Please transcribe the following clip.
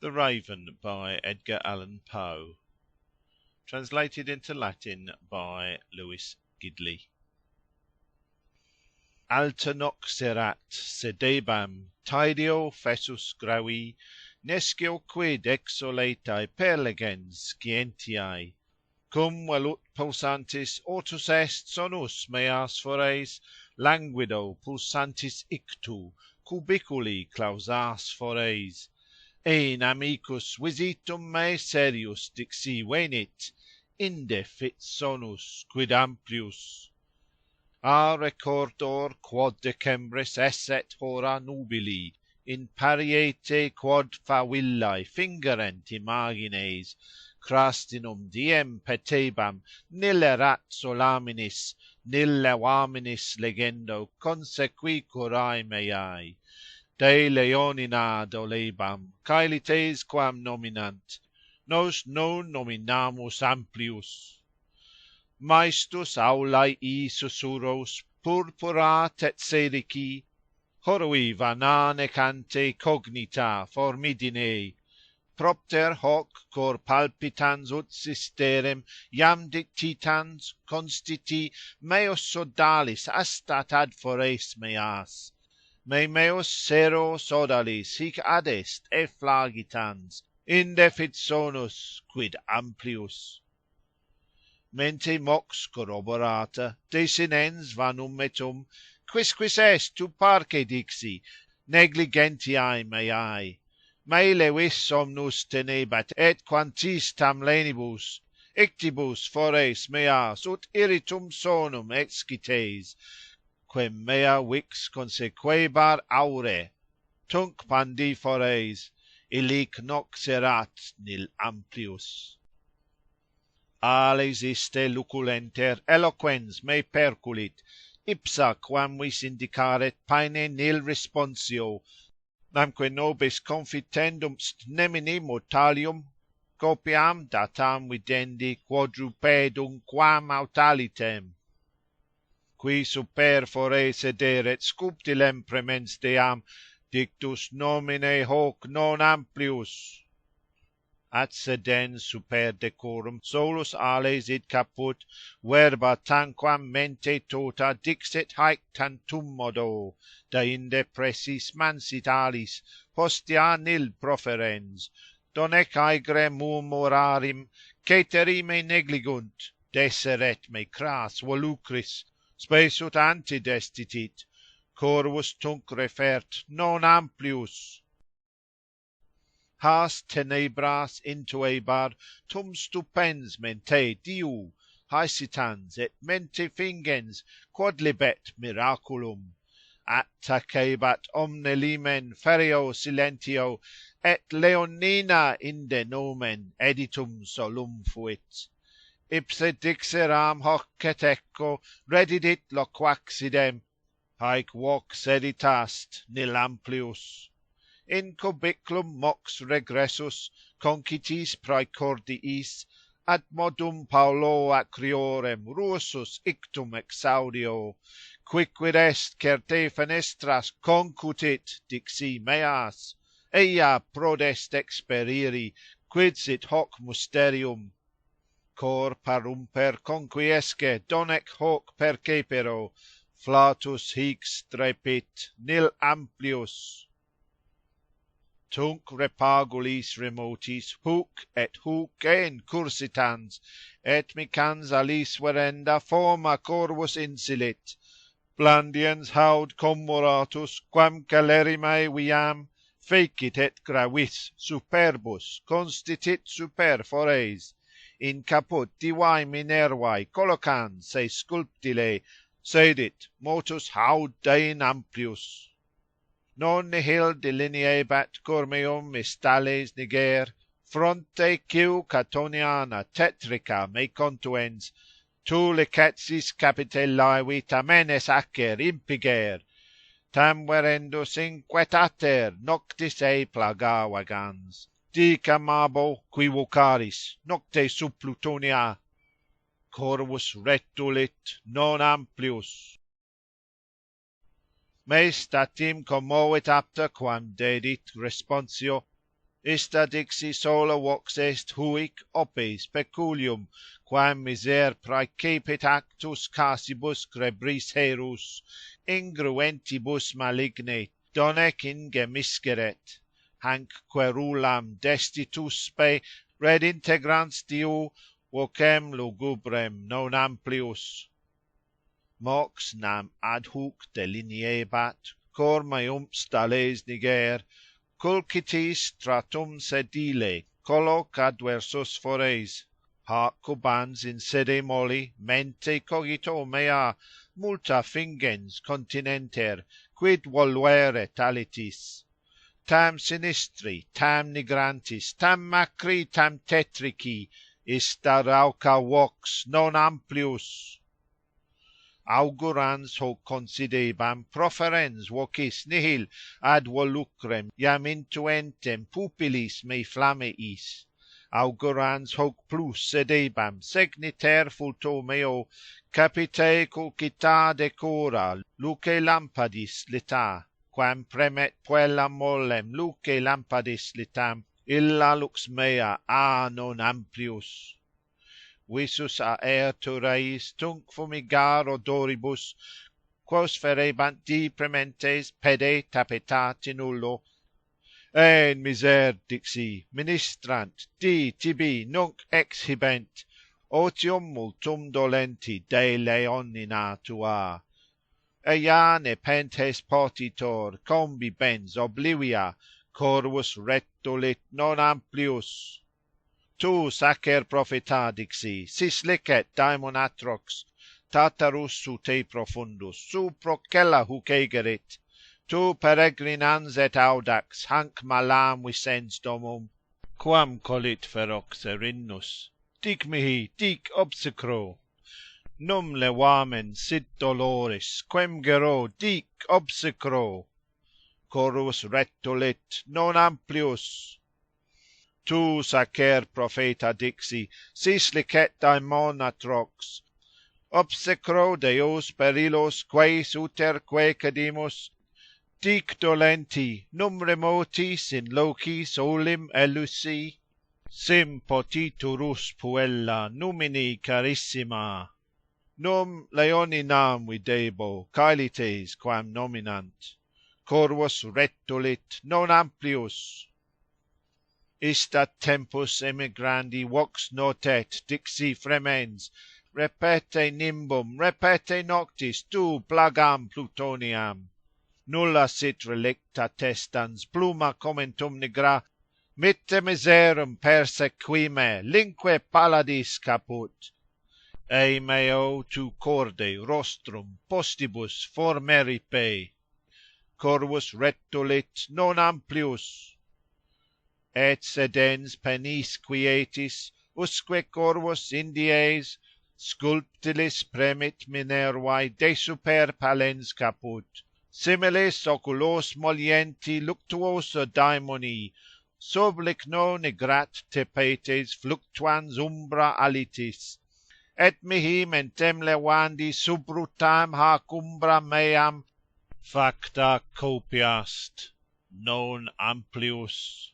The Raven by Edgar Allan Poe. Translated into Latin by Lewis Gidley. Alta nox erat, sedebam, taedio fessus gravi, nescio quid exsoletae perlegens scientiae, cum velut pulsantis ortus est sonus meas fores, languido pulsantis ictu, cubiculi clausas fores. Ein amicus visitum me serius dixi venit, inde fit sonus quid amplius. A recordor quod decembris esset hora nubili, in pariete quod favillae fingerent imagines, crastinum diem petebam, nil erat solaminis, nil levaminis legendo consequi curae meae. De leonina dolebam, caelites quam nominant, nos non nominamus amplius. Maestus aulae susurros purpurat et serici, horui vana necante cognita formidine, propter hoc cor palpitans ut sisterem iam dictitans constiti meos sodalis astat ad fores meas. Me meos sero sodalis hic adest efflagitans, inde fit sonus quid amplius. Mente mox corroborata, desinens vanum metum, quisquis est tu parce dixi, negligentiae meae. Me levis somnus tenebat et quantis tam lenibus, ictibus fores meas ut irritum sonum excites, quem mea vix consequebar aure, tunc pandi fores, illic nox erat nil amplius. Ales iste luculenter eloquens me perculit, ipsa quam vis indicaret paene nil responsio, namque nobis confitendumst nemini mortalium, copiam datam videndi quadrupedum quam autalitem. Qui super fore sederet scuptilem premens deam, dictus nomine hoc non amplius. At sedens super decorum solus ales id caput, verba tanquam mente tota dixit haec tantum modo, deinde presis mansit alis, postea nil proferens, donec aegre murmurarim, ceteri me negligunt, deseret me cras volucris, spes ut antidestitit, corvus tunc refert non amplius. Has tenebras intuebar tum stupens mente diu, haesitans et mente fingens quodlibet miraculum, attacebat omne limen ferio silentio, et leonina inde nomen editum solum fuit. Ipse dixeram hoc et ecco redidit loquacidem, haec vox editast nil amplius. In cubiclum mox regressus, concitis praecordiis, ad modum Paulo acriorem rusus ictum exaudio, quicquid est certe fenestras concutit dixi meas, ea prodest experiri, quid sit hoc mysterium. Cor parumper conquiesce donec hoc percepero, flatus hic strepit nil amplius. Tunc repagulis remotis huc et huc incursitans, et micans alis verenda forma corvus insilit, blandiens haud commoratus quam celerimae viam, fecit et gravis superbus constitit super fores, in caput divae Minervae collocans se sculptile, sedit motus haud dein amplius. Non nihil delineabat cur meum istales niger, fronte quiu Catoniana tetrica me contuens, tu licetsis capitellae vita menes acer impiger, tam verendus inquetater noctis e plaga vagans, dicamabo qui vocaris nocte sub Plutonia, corvus retulit non amplius. Me statim commovit apta quam dedit responsio, Ista dixi sola vox est huic opes peculium, quam miser praecepit actus casibus crebriserus, ingruentibus maligne, donec ingemisceret, hanc querulam destituspe red integrans diu, vocem lugubrem non amplius. Mox nam ad huc delineabat, cor meumps dales niger, culcitis stratum sedile, colloc adversus fores, hac cubans in sede molli, mente cogito mea, multa fingens continenter, quid volueret alitis. Tam sinistri, tam nigrantis, tam macri, tam tetrici, ista rauca vox non amplius. Augurans hoc considebam proferens vocis nihil ad volucrem iam intuentem pupillis me flammeis. Augurans hoc plus sedebam segniter fulto meo capite culcita decora luce lampadis lita, quam premet puellam mollem luce lampadis litam, illa lux mea non amplius. Visus aertu reis tunc fumigar odoribus, quos ferebant di prementes pede tapetati nullo. En miser dixi, ministrant, di tibi nunc exhibent, otium multum dolenti de leonina tua. Ea nepentes potitor, combibens oblivia, corvus retulit non amplius. Tu sacer profeta dixi, sis licet daemon atrox, Tartarus su te profundus, su procella huc egerit, tu peregrinans et audax, hanc malam visens domum, quam colit ferox erinnus, dic mihi, dic obsecro, num levamen sit doloris, quem gero, dic obsecro, corvus retulit, non amplius. Tu sacer profeta dixi, sis licet daemon atrox, obsecro Deus perillos quaes uterque cadimus, dic dolenti, num remotis in locis olim elusi, sim potiturus puella numini carissima, num leoninam videbo, caelites quam nominant, corvus retulit non amplius. Ista tempus emigrandi vox notet dixi fremens, repete nimbum, repete noctis tu plagam plutoniam. Nulla sit relicta testans, pluma commentum nigra, mitte miserum persequime, linque paladis caput. E meo tu corde rostrum postibus formeripe, corvus retulit non amplius. Et sedens penis quietis, usque corvus indies, sculptilis premit Minervae de super palens caput, similis oculos molienti luctuosa daemoni, sub licno nigrat tepetes fluctuans umbra alitis, et mihi mentem levandi subrutam hac umbra meam, facta copiast, non amplius.